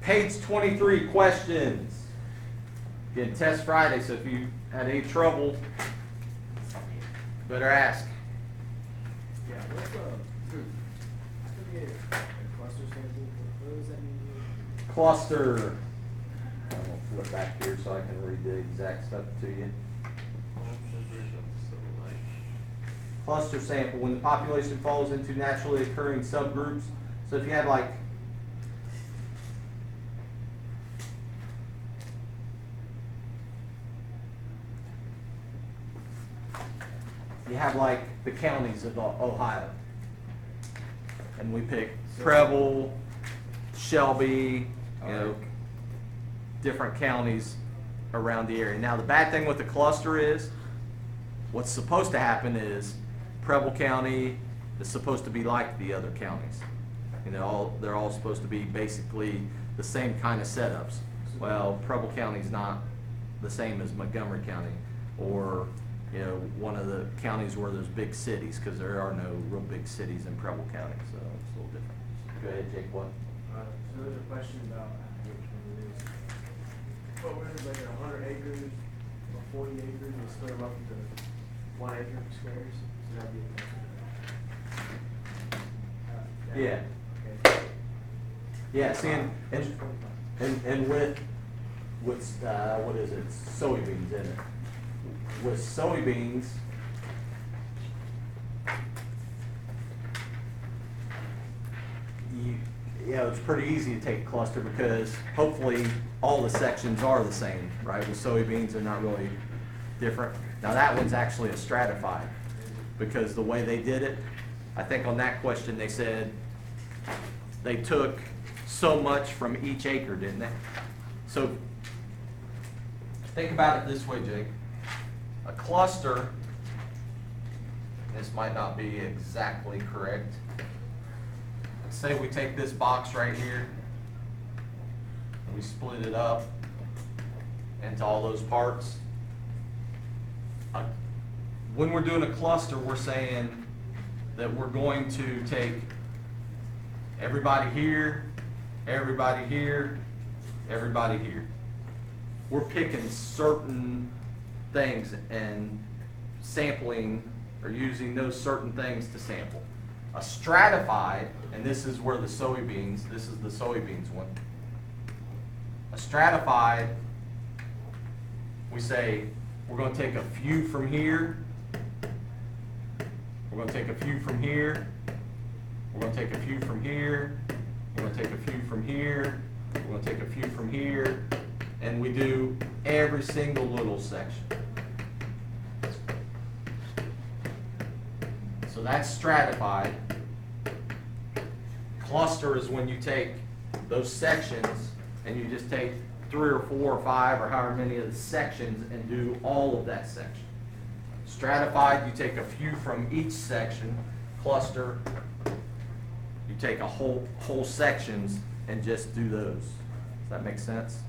Page 23, questions. Again, test Friday, so if you had any trouble, better ask. Yeah, what's I forget, a cluster sample, what does that mean? Cluster. I'm going to flip back here so I can read the exact stuff to you. Cluster sample, when the population falls into naturally occurring subgroups. So if you had like the counties of Ohio, and we pick Preble, Shelby, different counties around the area. Now the bad thing with the cluster is, what's supposed to happen is Preble County is supposed to be like the other counties. They're all supposed to be basically the same kind of setups. Well, Preble County's not the same as Montgomery County, or one of the counties where there's big cities, because there are no real big cities in Preble County, so it's a little different. Go ahead, Jake. What? So there's a question about, which one it is. But when it's like 100 acres or 40 acres, and split them up into 1 acre squares, so that'd be a cluster. Yeah. Okay. Yeah, see, and with what is it? Soybeans in it. With soybeans, it's pretty easy to take a cluster, because hopefully all the sections are the same, right? With soybeans, they're not really different. Now that one's actually a stratified, because the way they did it, I think on that question they said they took so much from each acre, didn't they? So think about it this way, Jake. A cluster, this might not be exactly correct. Let's say we take this box right here and we split it up into all those parts. When we're doing a cluster, we're saying that we're going to take everybody here, everybody here, everybody here. We're picking certain things and sampling, or using those certain things to sample. A stratified, and this is where the soybeans, this is the soybeans one. A stratified, we say we're going to take a few from here, we're going to take a few from here, we're going to take a few from here, we're going to take a few from here, we're going to take a few from here, and we do every single little section. So that's stratified. Cluster is when you take those sections and you just take 3 or 4 or 5 or however many of the sections and do all of that section. Stratified, you take a few from each section. Cluster, you take a whole sections and just do those. Does that make sense?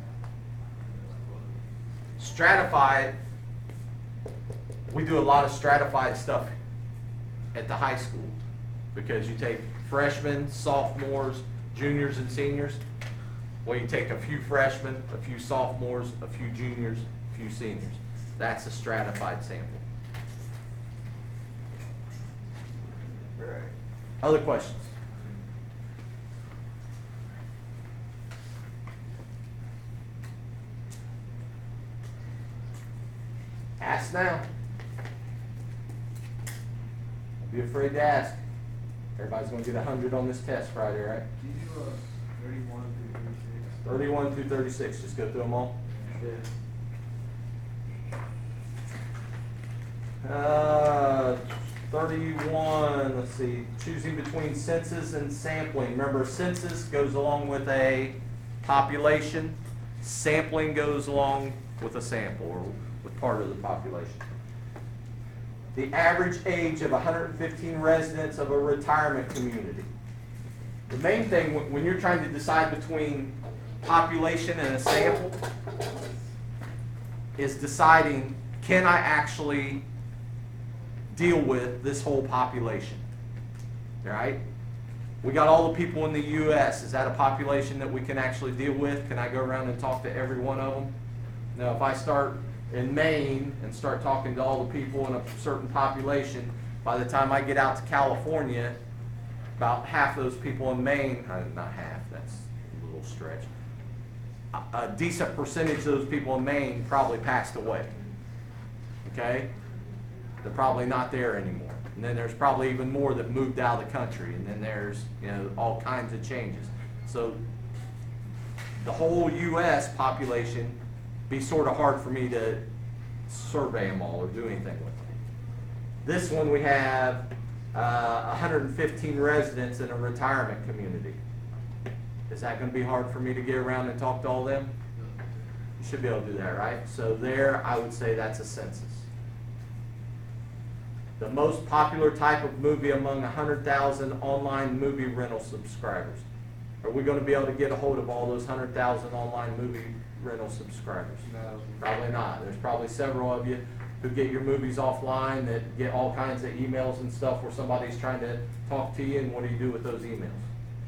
Stratified, we do a lot of stratified stuff at the high school, because you take freshmen, sophomores, juniors, and seniors. Well, you take a few freshmen, a few sophomores, a few juniors, a few seniors. That's a stratified sample. Right. Other questions? Ask now. Don't be afraid to ask. Everybody's going to get 100 on this test Friday, right? Do you do 31 through 36? 31 through 36. Just go through them all. Yeah. 31, let's see, choosing between census and sampling. Remember, census goes along with a population. Sampling goes along with a sample, or with part of the population. The average age of 115 residents of a retirement community. The main thing when you're trying to decide between population and a sample is deciding, can I actually deal with this whole population? All right? We got all the people in the US. Is that a population that we can actually deal with? Can I go around and talk to every one of them? Now, if I start in Maine and start talking to all the people in a certain population, by the time I get out to California, about half those people in Maine, not half, that's a little stretch, a decent percentage of those people in Maine probably passed away. Okay? They're probably not there anymore. And then there's probably even more that moved out of the country. And then there's, all kinds of changes. So the whole U.S. population, be sort of hard for me to survey them all or do anything with them. This one we have 115 residents in a retirement community. Is that going to be hard for me to get around and talk to all of them? You should be able to do that, right? So there, I would say that's a census. The most popular type of movie among 100,000 online movie rental subscribers. Are we going to be able to get a hold of all those 100,000 online movie rental subscribers? No. Probably not. There's probably several of you who get your movies offline that get all kinds of emails and stuff where somebody's trying to talk to you, and what do you do with those emails?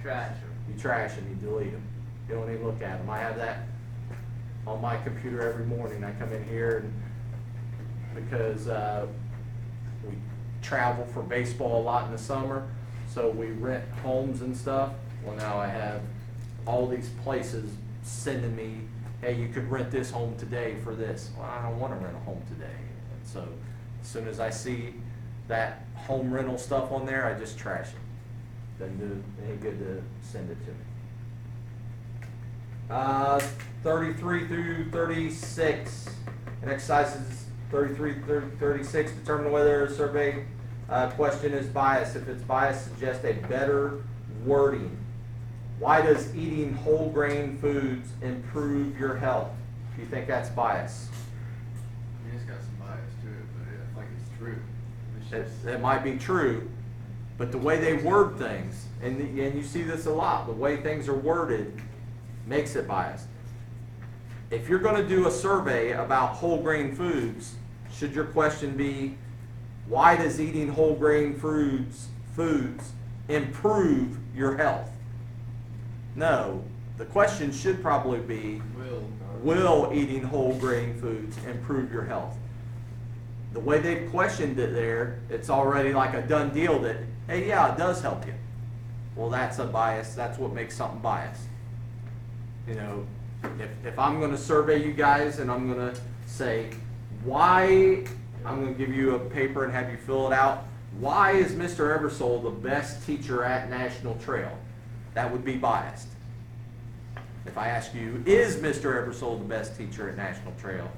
Trash them. You trash them, you delete them. You don't even look at them. I have that on my computer every morning. I come in here and because we travel for baseball a lot in the summer, so we rent homes and stuff. Well, now I have all these places sending me, hey, you could rent this home today for this. Well, I don't want to rent a home today. And so as soon as I see that home rental stuff on there, I just trash it. Doesn't do any good to send it to me. 33 through 36. And exercises 33 through 36 determine whether a survey question is biased. If it's biased, suggest a better wording. Why does eating whole grain foods improve your health? Do you think that's bias? I mean, it's got some bias to it, but I think it's true. It's just, It might be true, but the way they word things, and you see this a lot, the way things are worded makes it biased. If you're going to do a survey about whole grain foods, should your question be, why does eating whole grain foods improve your health? No, the question should probably be, will eating whole grain foods improve your health? The way they've questioned it there, it's already like a done deal that, hey, yeah, it does help you. Well, that's a bias. That's what makes something biased. If I'm going to survey you guys and I'm going to say, why, I'm going to give you a paper and have you fill it out. Why is Mr. Eversole the best teacher at National Trail? That would be biased. If I ask you, is Mr. Eversole the best teacher at National Trail?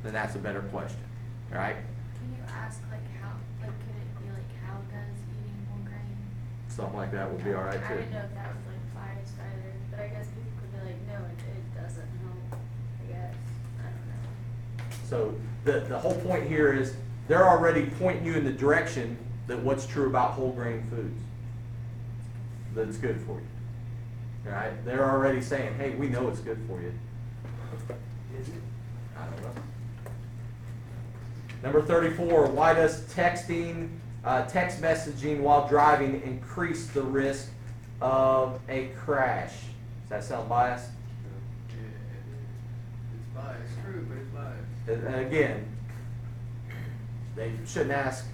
Then that's a better question, right? Can you ask how, could it be how does eating whole grain? Something like that would be all right I too. didn't know if that was biased either, but I guess people could be no, it doesn't help, I guess, I don't know. So the whole point here is they're already pointing you in the direction that what's true about whole grain foods. That it's good for you. All right? They're already saying, hey, we know it's good for you. Is it? I don't know. Number 34, why does text messaging while driving increase the risk of a crash? Does that sound biased? it's biased. It's true, but it's biased. And again, they shouldn't ask,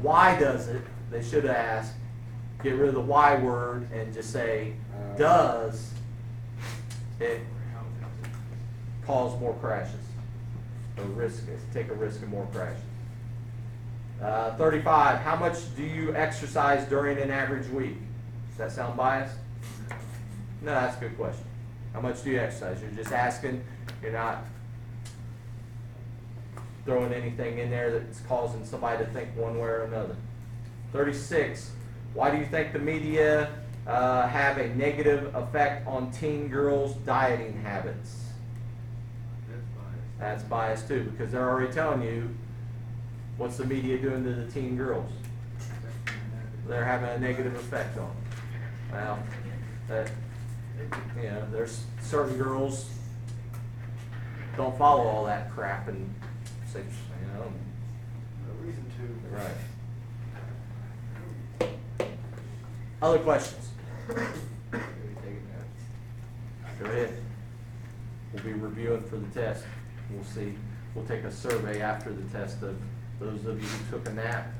why does it? They should ask, get rid of the why word and just say, does it cause more crashes? Take a risk of more crashes. 35, how much do you exercise during an average week? Does that sound biased? No, that's a good question. How much do you exercise? You're just asking, you're not throwing anything in there that's causing somebody to think one way or another. 36, why do you think the media have a negative effect on teen girls' dieting habits? That's biased. That's biased too, because they're already telling you what's the media doing to the teen girls. They're having a negative effect on them. Well, there's certain girls don't follow all that crap and say, No reason to. right. Other questions? Maybe take it now. Go ahead. We'll be reviewing for the test. We'll see. We'll take a survey after the test of those of you who took a nap,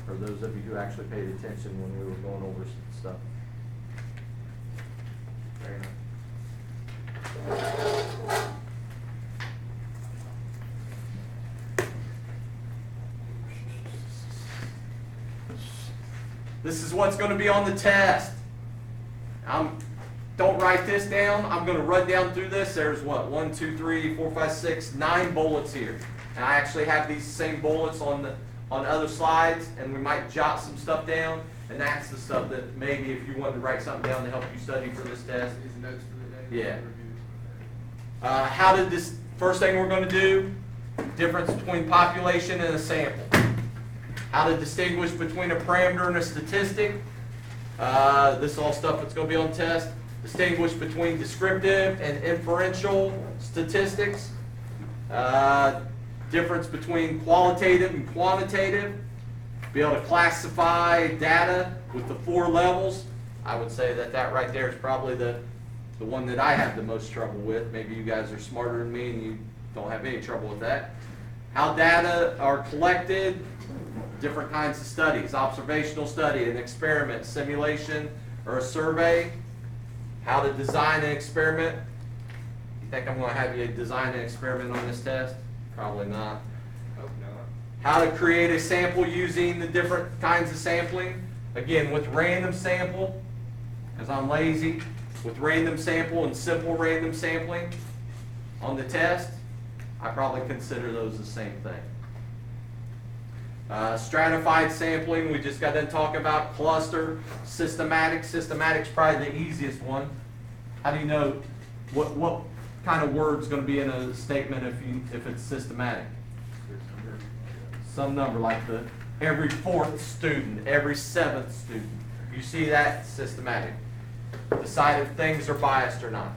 or those of you who actually paid attention when we were going over stuff. Fair enough. This is what's going to be on the test. Don't write this down. I'm going to run down through this. There's what? 1, 2, 3, 4, 5, 6, 9 bullets here. And I actually have these same bullets on other slides, and we might jot some stuff down. And that's the stuff that maybe if you wanted to write something down to help you study for this test. These notes for the day. Yeah. How did this, first thing we're going to do, difference between population and a sample. How to distinguish between a parameter and a statistic. This is all stuff that's going to be on the test. Distinguish between descriptive and inferential statistics. Difference between qualitative and quantitative. Be able to classify data with the 4 levels. I would say that right there is probably the one that I have the most trouble with. Maybe you guys are smarter than me and you don't have any trouble with that. How data are collected. Different kinds of studies. Observational study, an experiment, simulation, or a survey. How to design an experiment. You think I'm going to have you design an experiment on this test? Probably not. Hope not. How to create a sample using the different kinds of sampling. Again, with random sample, because I'm lazy, with random sample and simple random sampling on the test, I probably consider those the same thing. Stratified sampling, we just got done talking about. Cluster, systematic. Systematic's probably the easiest one. How do you know what kind of word's going to be in a statement if it's systematic? Some number, like every 4th student, every 7th student. You see that, systematic. Decide if things are biased or not.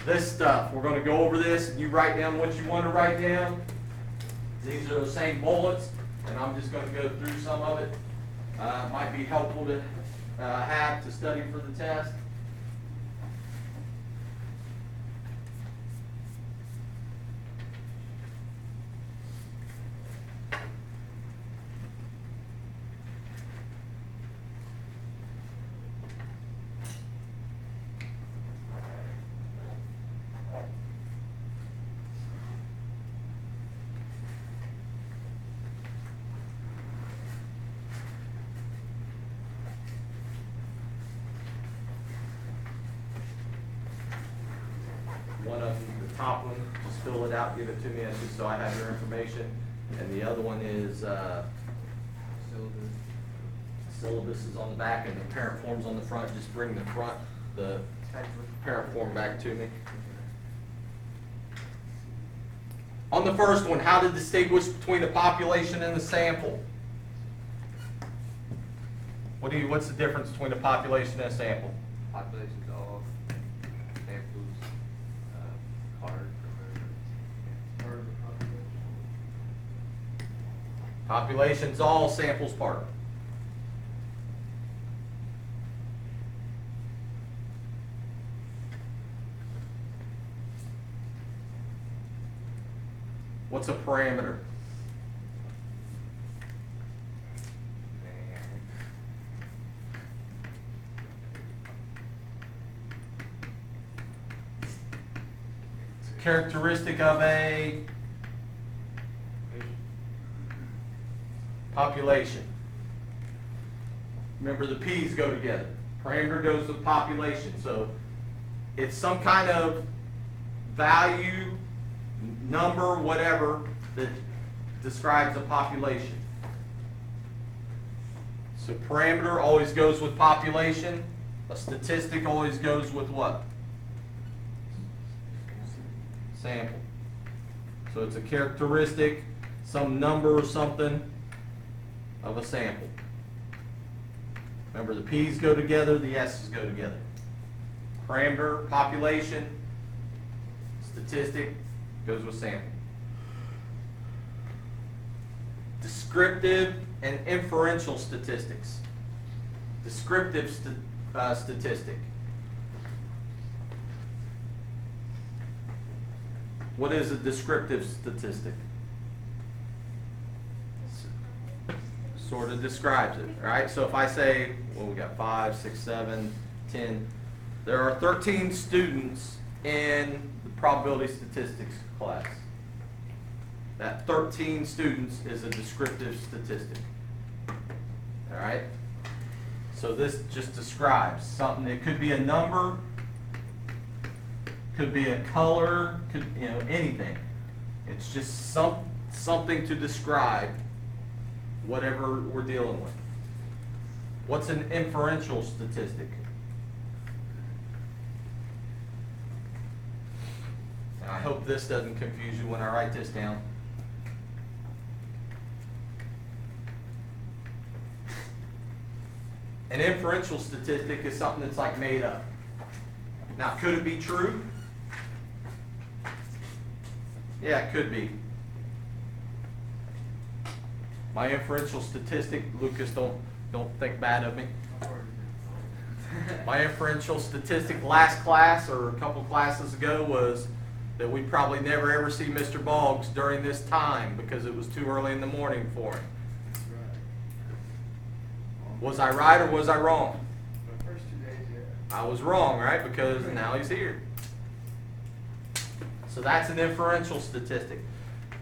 This stuff, we're going to go over this, and you write down what you want to write down. These are the same bullets, and I'm just going to go through some of it. Might be helpful to have to study for the test. One of them, the top one, just fill it out, give it to me, that's just so I have your information. And the other one is syllabus is on the back, and the parent form's on the front. Just bring the parent form back to me. On the first one, how to distinguish between a population and a sample. What's the difference between a population and a sample? Population's all samples, hard Part of the population. Population's all samples part. What's a parameter? It's a characteristic of a population. Remember, the P's go together. Parameter goes with population. So it's some kind of value, number, whatever, that describes a population. So parameter always goes with population. A statistic always goes with what? Sample. So it's a characteristic, some number or something of a sample. Remember, the P's go together, the S's go together. Parameter, population, statistic goes with sample. Descriptive and inferential statistics. Descriptive statistic. What is a descriptive statistic? Sort of describes it, right? So if I say, well, we got 5, 6, 7, 10. There are 13 students in the probability statistics class. That 13 students is a descriptive statistic. All right? So this just describes something. It could be a number, could be a color, could, you know, anything. It's just something to describe whatever we're dealing with. What's an inferential statistic? And I hope this doesn't confuse you when I write this down. An inferential statistic is something that's like made up. Now, could it be true? Yeah, it could be. My inferential statistic, Lucas, don't think bad of me. My inferential statistic last class or a couple classes ago was that we'd probably never ever see Mr. Boggs during this time because it was too early in the morning for him. Was I right or was I wrong? The first 2 days, yeah. I was wrong, right? Because now he's here. So that's an inferential statistic.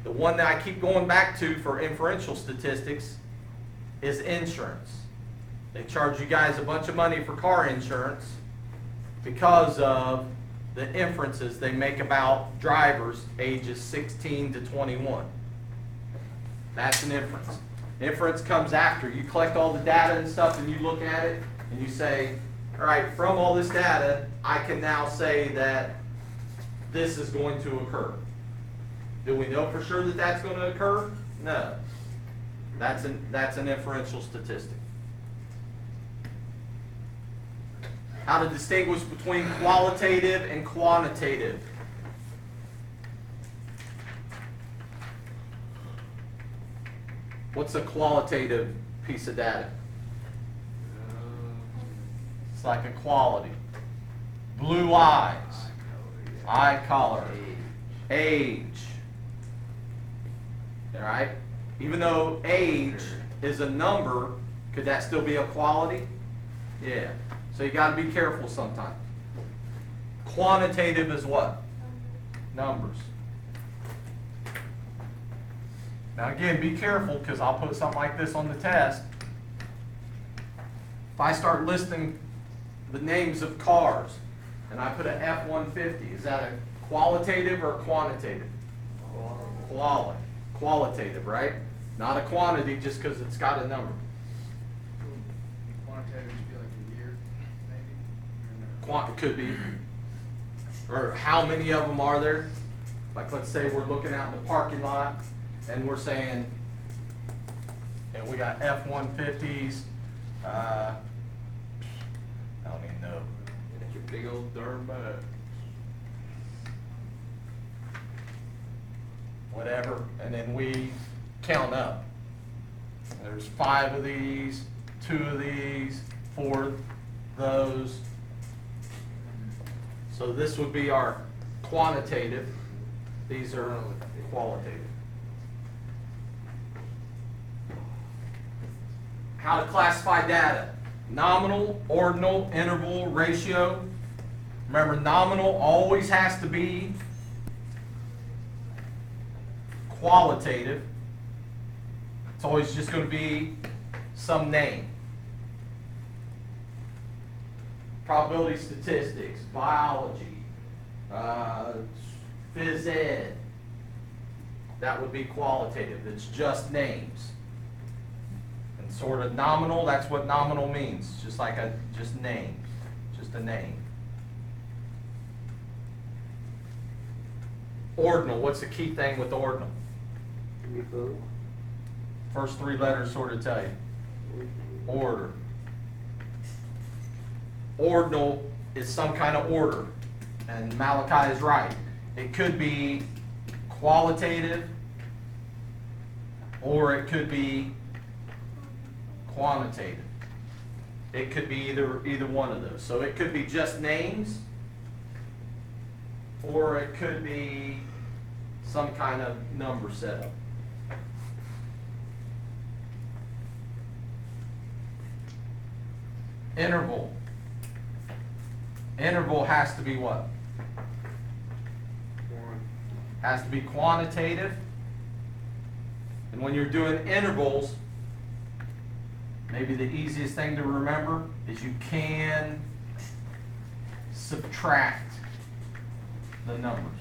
The one that I keep going back to for inferential statistics is insurance. They charge you guys a bunch of money for car insurance because of the inferences they make about drivers ages 16 to 21. That's an inference. Inference comes after. You collect all the data and stuff and you look at it and you say, all right, from all this data, I can now say that this is going to occur. Do we know for sure that that's going to occur? No. That's an inferential statistic. How to distinguish between qualitative and quantitative. What's a qualitative piece of data? It's like a quality. Blue eyes, eye color, age. All right? Even though age is a number, could that still be a quality? Yeah. So you got to be careful sometimes. Quantitative is what? Numbers. Now again, be careful because I'll put something like this on the test. If I start listing the names of cars and I put an F-150, is that a qualitative or a quantitative? Qualitative, right? Not a quantity just because it's got a number. Quantitative would be like a year, maybe? Or no? It could be. Or how many of them are there? Like let's say we're looking out in the parking lot and we're saying, and we got F-150s, I don't even know. That's your big old darn butt. Whatever, and then we count up. There's 5 of these, 2 of these, 4 of those. So this would be our quantitative. These are qualitative. How to classify data. Nominal, ordinal, interval, ratio. Remember, nominal always has to be qualitative. It's always just going to be some name. Probability statistics, biology, phys ed. That would be qualitative. It's just names. And sort of nominal, that's what nominal means. Just like just names. Just a name. Ordinal, what's the key thing with ordinal? First 3 letters sort of tell you. Order. Ordinal is some kind of order. And Malachi is right. It could be qualitative or it could be quantitative. It could be either one of those. So it could be just names, or it could be some kind of number setup. Interval. Interval has to be what? Has to be quantitative. And when you're doing intervals, maybe the easiest thing to remember is you can subtract the numbers.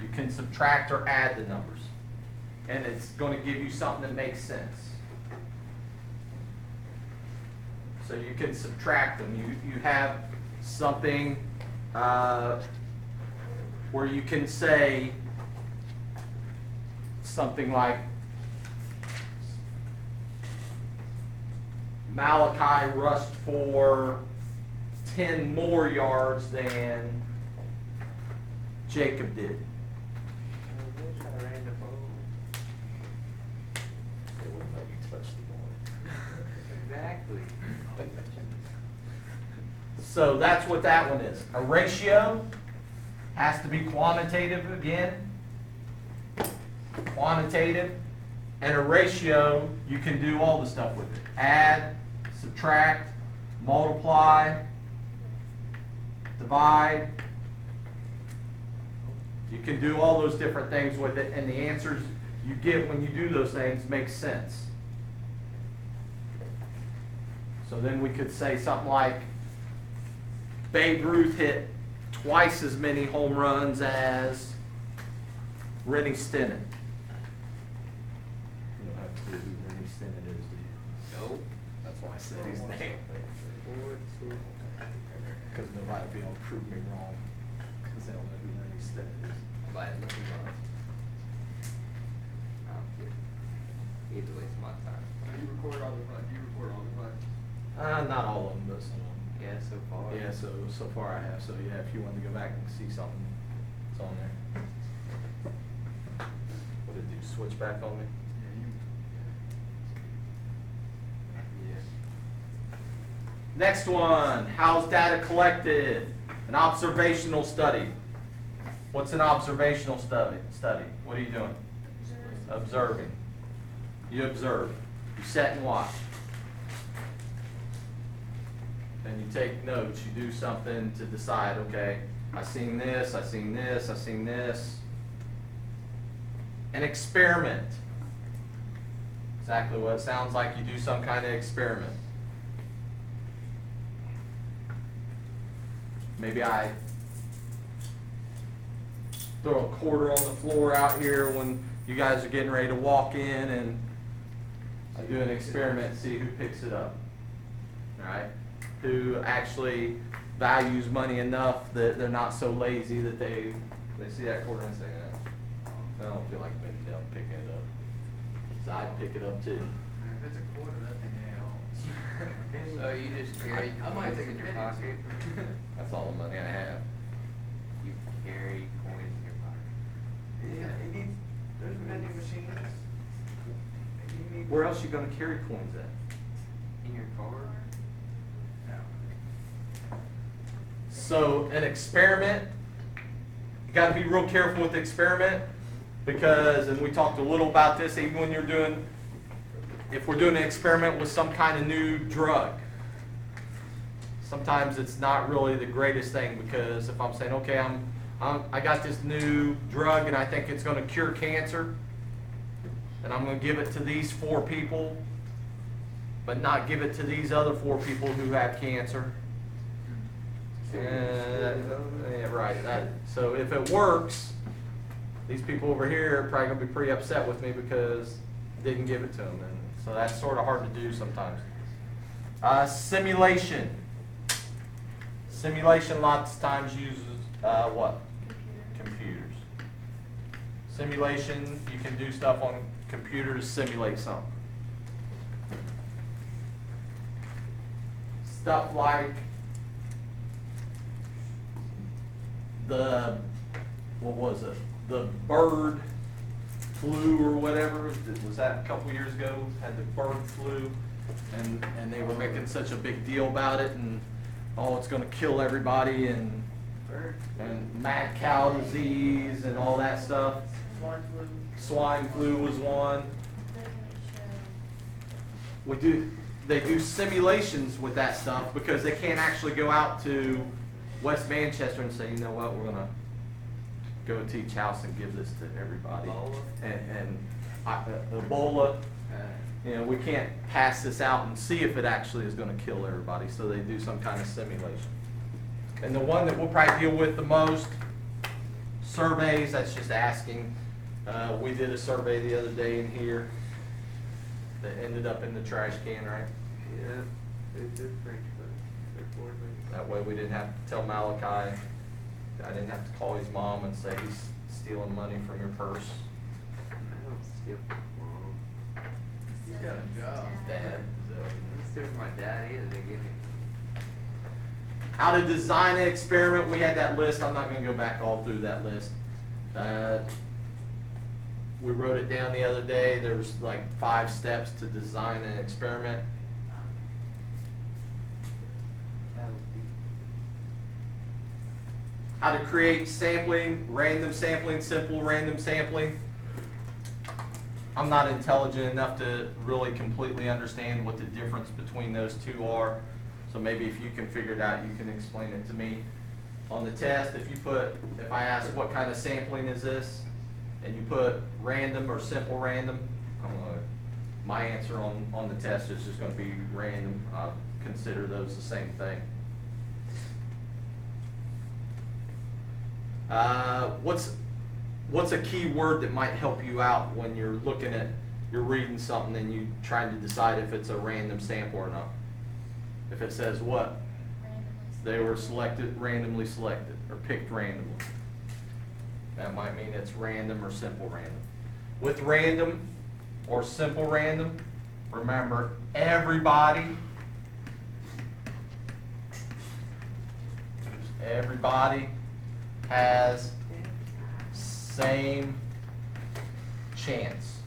You can subtract or add the numbers. And it's going to give you something that makes sense. So you can subtract them. You have something where you can say something like Malachi rushed for 10 more yards than Jacob did. They wouldn't let you touch the ball. Exactly. So that's what that one is. A ratio has to be quantitative again. Quantitative. And a ratio, you can do all the stuff with it. Add, subtract, multiply, divide. You can do all those different things with it, and the answers you get when you do those things make sense. So then we could say something like, Babe Ruth hit twice as many home runs as Rennie Stenen. You don't have to do who Rennie Stenen is, do you? Nope. That's why I said his name. Because nobody will be able to prove me wrong, because they don't know who Rennie Stenen is. Bad looking off. I'm kidding. You had to waste my time. You record all the Not all of them, but some of them. Yeah, so far. Yeah, so far I have. So yeah, if you wanted to go back and see something, it's on there. What did it do? Switch back on me? Yeah. Next one. How's data collected? An observational study. What's an observational study? What are you doing? Observing. You observe. You sit and watch. Then you take notes. You do something to decide, okay, I seen this, I seen this, I seen this. An experiment. Exactly what it sounds like. You do some kind of experiment. Maybe I throw a quarter on the floor out here when you guys are getting ready to walk in, and I do an experiment, see who picks it up. All right? Who actually values money enough that they're not so lazy that they see that quarter and say, I don't feel like picking it up. So I'd pick it up too. If it's a quarter, that thing helps. So you just carry, I might take it in your pocket. That's all the money I have. You carry coins in your pocket. Yeah, it needs, there's vending machines. You need- Where else you gonna carry coins at? In your car? So an experiment, you got to be real careful with the experiment because, and we talked a little about this, even when you're doing, if we're doing an experiment with some kind of new drug, sometimes it's not really the greatest thing, because if I'm saying, okay, I got this new drug and I think it's going to cure cancer, and I'm going to give it to these 4 people, but not give it to these other 4 people who have cancer. Yeah, right. So if it works, these people over here are probably going to be pretty upset with me because I didn't give it to them. And so that's sort of hard to do sometimes. Simulation. Simulation lots of times uses what? Computers. Simulation, you can do stuff on computers, simulate something. Stuff like what was it? The bird flu or whatever. Was that a couple years ago? Had the bird flu. and they were making such a big deal about it, and, oh, it's gonna kill everybody, and mad cow disease and all that stuff. Swine flu. Swine flu was one. Doesn't They do simulations with that stuff because they can't actually go out to West Manchester and say, you know what, we're gonna go to each house and give this to everybody. Ebola? And Ebola, you know, we can't pass this out and see if it actually is gonna kill everybody, so they do some kind of simulation. And the one that we'll probably deal with the most, surveys, that's just asking. We did a survey the other day in here that ended up in the trash can, right? Yeah, they did French fries. That way we didn't have to tell Malachi, I didn't have to call his mom and say he's stealing money from your purse. I don't steal from mom. He's got a job, Dad, so I don't steal from my dad either, they give me. How to design an experiment, we had that list, I'm not gonna go back all through that list. We wrote it down the other day, there was like 5 steps to design an experiment. How to create sampling, random sampling, simple random sampling. I'm not intelligent enough to really completely understand what the difference between those two are. So maybe if you can figure it out, you can explain it to me. On the test, if I ask what kind of sampling is this, and you put random or simple random, my answer on the test is just gonna be random. I'll consider those the same thing. What's a key word that might help you out when you're reading something and you're trying to decide if it's a random sample or not? If it says what? They were randomly selected, or picked randomly. That might mean it's random or simple random. With random or simple random, remember everybody has same chance.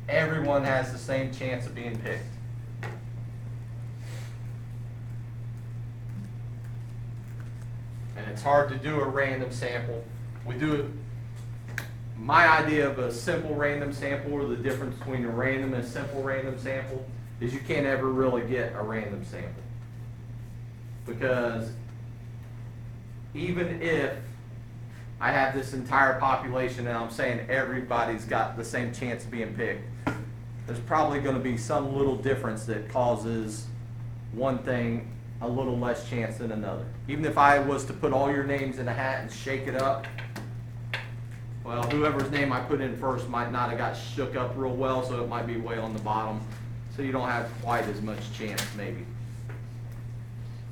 Everyone has the same chance of being picked. And it's hard to do a random sample. My idea of a simple random sample, or the difference between a random and a simple random sample, is you can't ever really get a random sample. Because even if I have this entire population and I'm saying everybody's got the same chance of being picked, there's probably going to be some little difference that causes one thing a little less chance than another. Even if I was to put all your names in a hat and shake it up, well, whoever's name I put in first might not have got shook up real well, so it might be way on the bottom. So you don't have quite as much chance, maybe.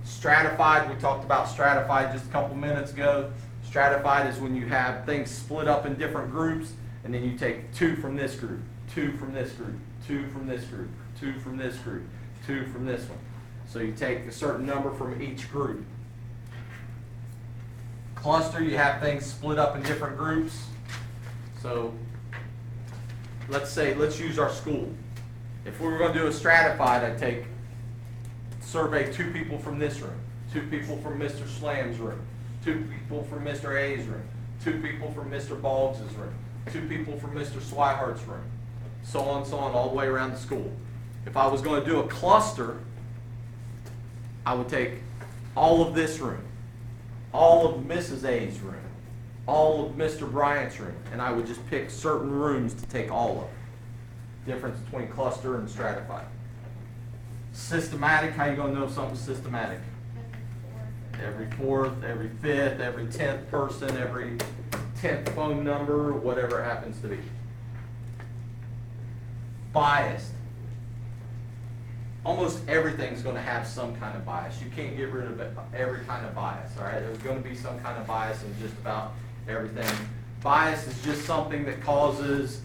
Stratified, we talked about stratified just a couple minutes ago. Stratified is when you have things split up in different groups, and then you take 2 from this group, 2 from this group, 2 from this group, 2 from this group, 2 from this one. So you take a certain number from each group. Cluster, you have things split up in different groups. So let's use our school. If we were going to do a stratified, I'd survey 2 people from this room, 2 people from Mr. Slam's room, 2 people from Mr. A's room, 2 people from Mr. Boggs' room, 2 people from Mr. Swihart's room, so on, all the way around the school. If I was going to do a cluster, I would take all of this room, all of Mrs. A's room, all of Mr. Bryant's room, and I would just pick certain rooms to take all of. Difference between cluster and stratified. Systematic, how you going to know something's systematic? Every 4th, every 5th, every 10th person, every 10th phone number, whatever it happens to be. Biased. Almost everything's going to have some kind of bias. You can't get rid of every kind of bias, all right? There's going to be some kind of bias in just about everything. Bias is just something that causes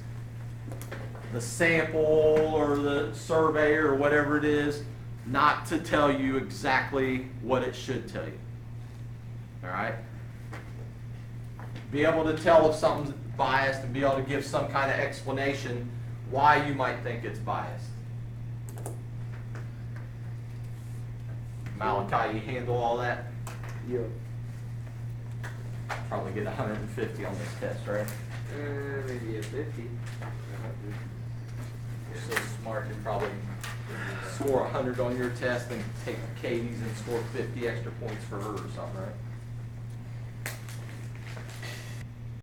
the sample or the survey or whatever it is not to tell you exactly what it should tell you, all right? Be able to tell if something's biased and be able to give some kind of explanation why you might think it's biased. Malachi, you handle all that? Yeah. Probably get 150 on this test, right? Maybe a 50. You're so smart, you probably score 100 on your test and take Katie's and score 50 extra points for her or something, right?